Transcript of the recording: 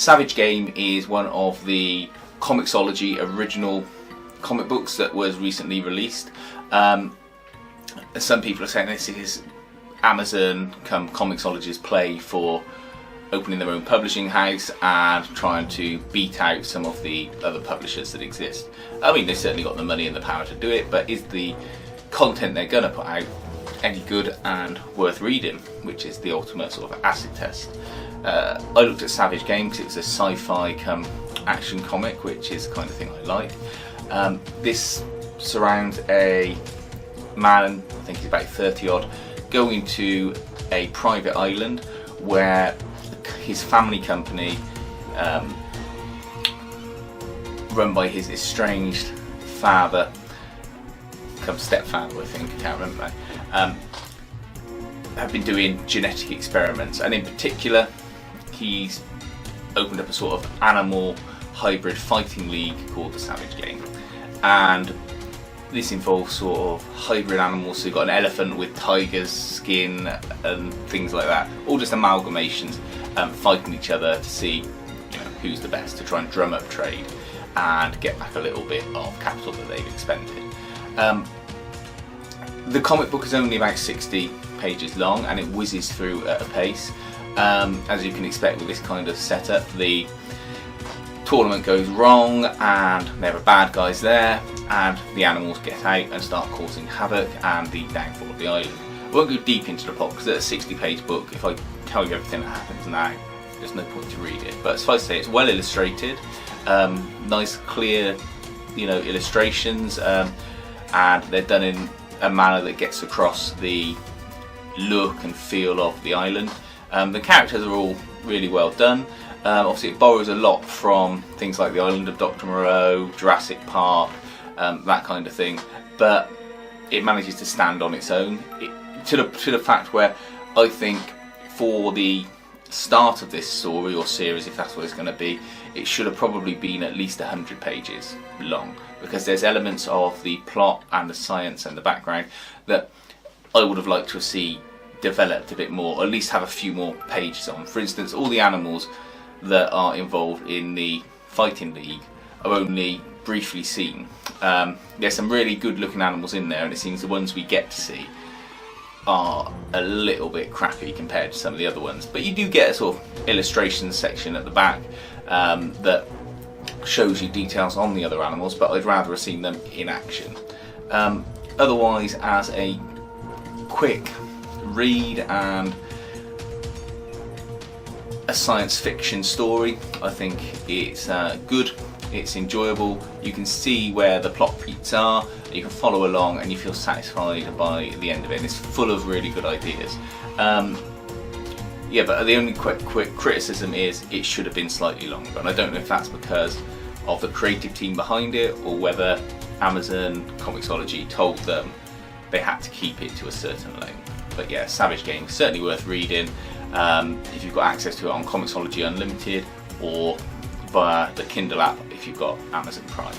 Savage Game is one of the Comixology original comic books that was recently released. Some people are saying this is Amazon come Comixology's play for opening their own publishing house and trying to beat out some of the other publishers that exist. I mean, they've certainly got the money and the power to do it, but is the content they're going to put out any good and worth reading, which is the ultimate sort of acid test. I looked at Savage Game because it was a sci-fi come action comic, which is the kind of thing I like. This surrounds a man, I think he's about 30 odd, going to a private island where his family company, run by his estranged father, come stepfather I think, I can't remember now, have been doing genetic experiments, and in particular he's opened up a sort of animal hybrid fighting league called the Savage Game, and this involves sort of hybrid animals. So you've got an elephant with tiger's skin and things like that, all just amalgamations, fighting each other to see who's the best, to try and drum up trade and get back a little bit of capital that they've expended. The comic book is only about 60 pages long and it whizzes through at a pace. As you can expect with this kind of setup, the tournament goes wrong and there are bad guys there, and the animals get out and start causing havoc and the downfall of the island. I won't go deep into the plot because it's a 60-page book. If I tell you everything that happens now, there's no point to read it. But suffice to say, it's well illustrated, nice clear illustrations, and they're done in a manner that gets across the look and feel of the island. The characters are all really well done. Obviously it borrows a lot from things like the Island of Dr. Moreau, Jurassic Park, that kind of thing, but it manages to stand on its own, to the fact where I think for the start of this story or series, if that's what it's going to be, it should have probably been at least 100 pages long, because there's elements of the plot and the science and the background that I would have liked to see developed a bit more, or at least have a few more pages on. For instance, all the animals that are involved in the fighting league are only briefly seen. There's some really good looking animals in there, and it seems the ones we get to see are a little bit crappy compared to some of the other ones, but you do get a sort of illustration section at the back that shows you details on the other animals, but I'd rather have seen them in action. Otherwise, as a quick read and a science fiction story, I think it's good, it's enjoyable, you can see where the plot beats are, you can follow along and you feel satisfied by the end of it, and it's full of really good ideas. Yeah, but the only quick criticism is it should have been slightly longer, and I don't know if that's because of the creative team behind it or whether Amazon Comixology told them they had to keep it to a certain length. But yeah, Savage Game, certainly worth reading if you've got access to it on Comixology Unlimited or via the Kindle app if you've got Amazon Prime.